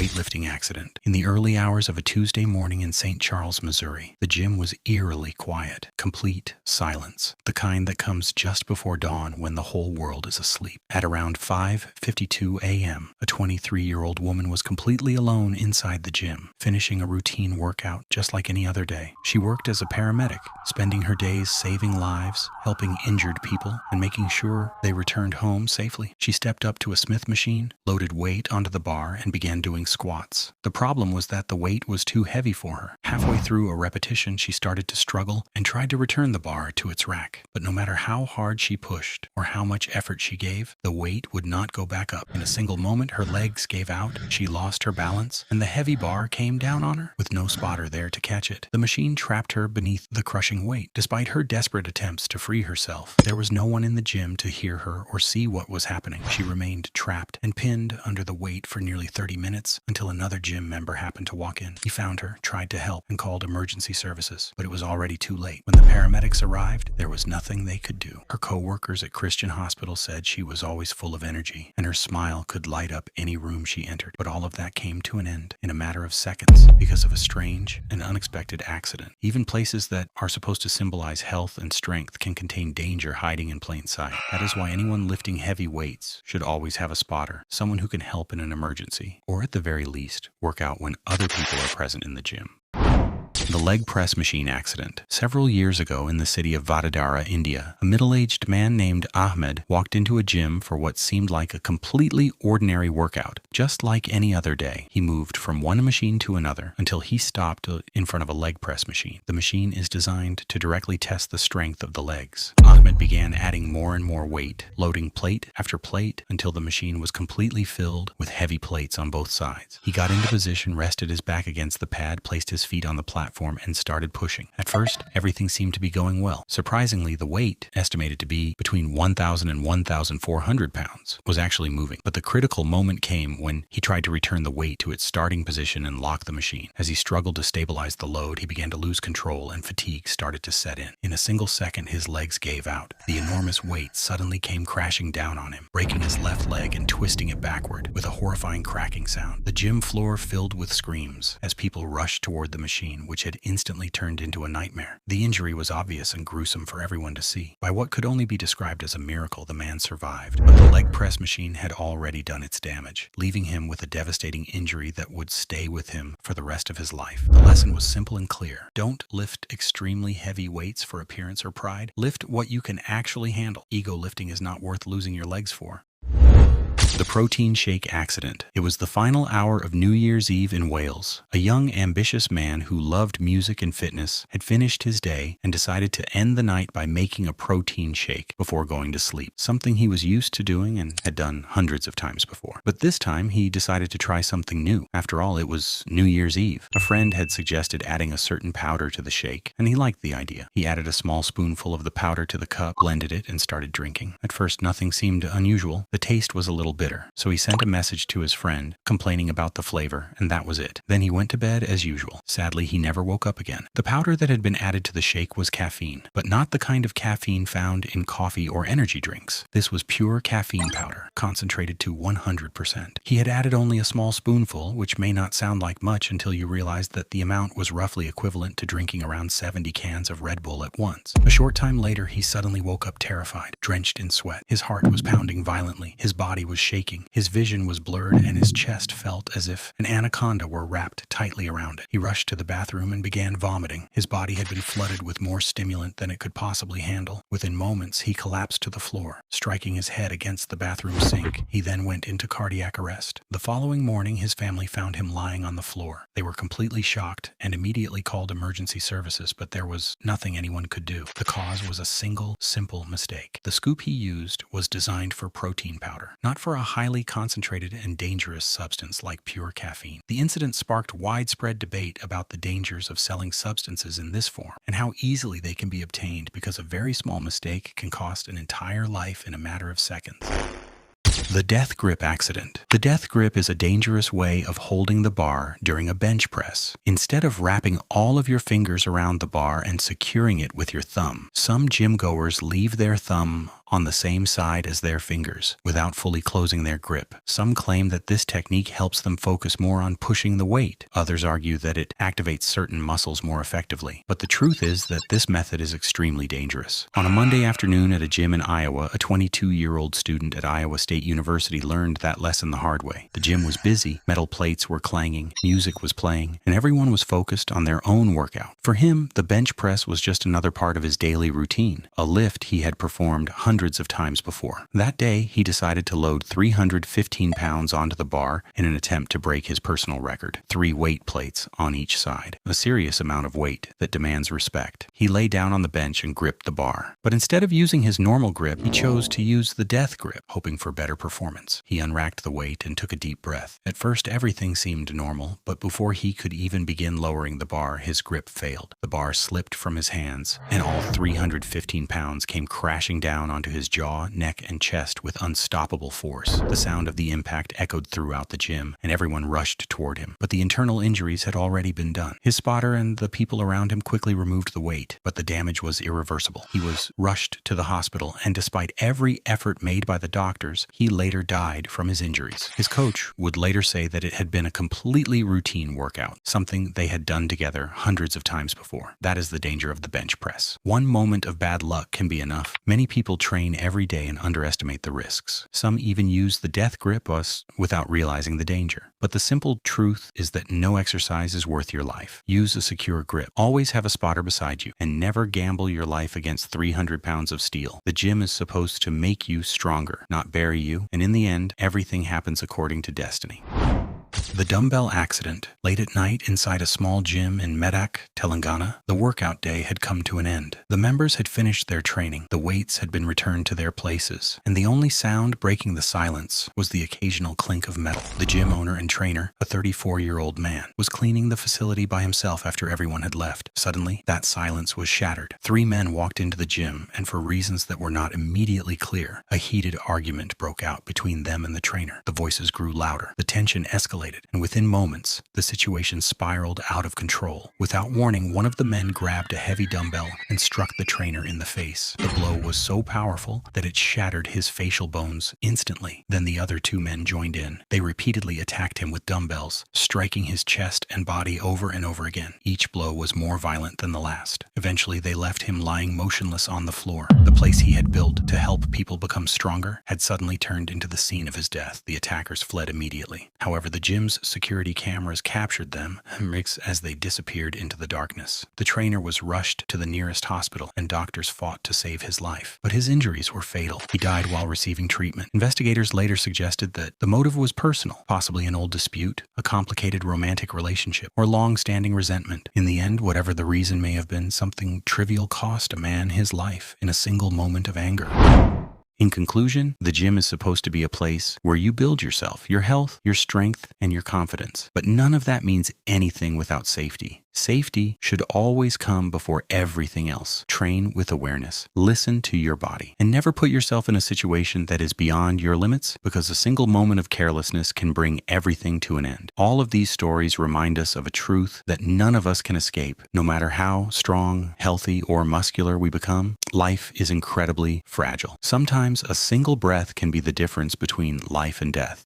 weightlifting accident. In the early hours of a Tuesday morning in St. Charles, Missouri, the gym was eerily quiet, complete silence, the kind that comes just before dawn when the whole world is asleep. At around 5:52 a.m., a 23-year-old woman was completely alone inside the gym, finishing a routine workout just like any other day. She worked as a paramedic, spending her days saving lives, helping injured people, and making sure they returned home safely. She stepped up to a Smith machine, loaded weight onto the bar, and began doing squats. The problem was that the weight was too heavy for her. Halfway through a repetition, she started to struggle and tried to return the bar to its rack. But no matter how hard she pushed or how much effort she gave, the weight would not go back up. In a single moment, her legs gave out, she lost her balance, and the heavy bar came down on her with no spotter there to catch it. The machine trapped her beneath the crushing weight. Despite her desperate attempts to free herself, there was no one in the gym to hear her or see what was happening. She remained trapped and pinned under the weight for nearly 30 minutes until another gym member happened to walk in. He found her, tried to help, and called emergency services, but it was already too late. When the paramedics arrived, there was nothing they could do. Her co-workers at Christian Hospital said she was always full of energy, and her smile could light up any room she entered. But all of that came to an end in a matter of seconds because of a strange and unexpected accident. Even places that are supposed to symbolize health and strength can contain danger hiding in plain sight. That is why anyone lifting heavy weights should always have a spotter, someone who can help in an emergency, or at the very least, work out when other people are present in the gym. The leg press machine accident. Several years ago in the city of Vadodara, India, a middle-aged man named Ahmed walked into a gym for what seemed like a completely ordinary workout. Just like any other day, he moved from one machine to another until he stopped in front of a leg press machine. The machine is designed to directly test the strength of the legs. Ahmed began adding more and more weight, loading plate after plate until the machine was completely filled with heavy plates on both sides. He got into position, rested his back against the pad, placed his feet on the platform, and started pushing. At first, everything seemed to be going well. Surprisingly, the weight, estimated to be between 1,000 and 1,400 pounds, was actually moving. But the critical moment came when he tried to return the weight to its starting position and lock the machine. As he struggled to stabilize the load, he began to lose control and fatigue started to set in. In a single second, his legs gave out. The enormous weight suddenly came crashing down on him, breaking his left leg and twisting it backward with a horrifying cracking sound. The gym floor filled with screams as people rushed toward the machine, which had instantly turned into a nightmare. The injury was obvious and gruesome for everyone to see. By what could only be described as a miracle, the man survived, but the leg press machine had already done its damage, leaving him with a devastating injury that would stay with him for the rest of his life. The lesson was simple and clear. Don't lift extremely heavy weights for appearance or pride. Lift what you can actually handle. Ego lifting is not worth losing your legs for. The protein shake accident. It was the final hour of New Year's Eve in Wales. A young, ambitious man who loved music and fitness had finished his day and decided to end the night by making a protein shake before going to sleep, something he was used to doing and had done hundreds of times before. But this time, he decided to try something new. After all, it was New Year's Eve. A friend had suggested adding a certain powder to the shake, and he liked the idea. He added a small spoonful of the powder to the cup, blended it, and started drinking. At first, nothing seemed unusual. The taste was a little bitter, so he sent a message to his friend complaining about the flavor, and that was it. Then he went to bed as usual. Sadly, he never woke up again. The powder that had been added to the shake was caffeine, but not the kind of caffeine found in coffee or energy drinks. This was pure caffeine powder, concentrated to 100%. He had added only a small spoonful, which may not sound like much until you realize that the amount was roughly equivalent to drinking around 70 cans of Red Bull at once. A short time later, he suddenly woke up terrified, drenched in sweat. His heart was pounding violently. His body was shaking. His vision was blurred and his chest felt as if an anaconda were wrapped tightly around it. He rushed to the bathroom and began vomiting. His body had been flooded with more stimulant than it could possibly handle. Within moments, he collapsed to the floor, striking his head against the bathroom sink. He then went into cardiac arrest. The following morning, his family found him lying on the floor. They were completely shocked and immediately called emergency services, but there was nothing anyone could do. The cause was a single, simple mistake. The scoop he used was designed for protein powder, not for a highly concentrated and dangerous substance like pure caffeine. The incident sparked widespread debate about the dangers of selling substances in this form and how easily they can be obtained because a very small mistake can cost an entire life in a matter of seconds. The death grip accident. The death grip is a dangerous way of holding the bar during a bench press. Instead of wrapping all of your fingers around the bar and securing it with your thumb, some gym goers leave their thumb on the same side as their fingers, without fully closing their grip. Some claim that this technique helps them focus more on pushing the weight. Others argue that it activates certain muscles more effectively. But the truth is that this method is extremely dangerous. On a Monday afternoon at a gym in Iowa, a 22-year-old student at Iowa State University learned that lesson the hard way. The gym was busy, metal plates were clanging, music was playing, and everyone was focused on their own workout. For him, the bench press was just another part of his daily routine, a lift he had performed hundreds of times before. That day, he decided to load 315 pounds onto the bar in an attempt to break his personal record. 3 weight plates on each side, a serious amount of weight that demands respect. He lay down on the bench and gripped the bar. But instead of using his normal grip, he chose to use the death grip, hoping for better performance. He unracked the weight and took a deep breath. At first, everything seemed normal, but before he could even begin lowering the bar, his grip failed. The bar slipped from his hands, and all 315 pounds came crashing down onto his jaw, neck, and chest with unstoppable force. The sound of the impact echoed throughout the gym, and everyone rushed toward him. But the internal injuries had already been done. His spotter and the people around him quickly removed the weight, but the damage was irreversible. He was rushed to the hospital, and despite every effort made by the doctors, he later died from his injuries. His coach would later say that it had been a completely routine workout, something they had done together hundreds of times before. That is the danger of the bench press. One moment of bad luck can be enough. Many people train every day and underestimate the risks. Some even use the death grip without realizing the danger. But the simple truth is that no exercise is worth your life. Use a secure grip. Always have a spotter beside you, and never gamble your life against 300 pounds of steel. The gym is supposed to make you stronger, not bury you, and in the end, everything happens according to destiny. The Dumbbell Accident. Late at night inside a small gym in Medak, Telangana, the workout day had come to an end. The members had finished their training, the weights had been returned to their places, and the only sound breaking the silence was the occasional clink of metal. The gym owner and trainer, a 34-year-old man, was cleaning the facility by himself after everyone had left. Suddenly, that silence was shattered. 3 men walked into the gym, and for reasons that were not immediately clear, a heated argument broke out between them and the trainer. The voices grew louder. The tension escalated, and within moments, the situation spiraled out of control. Without warning, one of the men grabbed a heavy dumbbell and struck the trainer in the face. The blow was so powerful that it shattered his facial bones instantly. Then the other 2 men joined in. They repeatedly attacked him with dumbbells, striking his chest and body over and over again. Each blow was more violent than the last. Eventually, they left him lying motionless on the floor. The place he had built to help people become stronger had suddenly turned into the scene of his death. The attackers fled immediately. However, the gym's security cameras captured them as they disappeared into the darkness. The trainer was rushed to the nearest hospital, and doctors fought to save his life. But his injuries were fatal. He died while receiving treatment. Investigators later suggested that the motive was personal, possibly an old dispute, a complicated romantic relationship, or long-standing resentment. In the end, whatever the reason may have been, something trivial cost a man his life in a single moment of anger. In conclusion, the gym is supposed to be a place where you build yourself, your health, your strength, and your confidence. But none of that means anything without safety. Safety should always come before everything else. Train with awareness. Listen to your body. And never put yourself in a situation that is beyond your limits, because a single moment of carelessness can bring everything to an end. All of these stories remind us of a truth that none of us can escape. No matter how strong, healthy, or muscular we become, life is incredibly fragile. Sometimes a single breath can be the difference between life and death.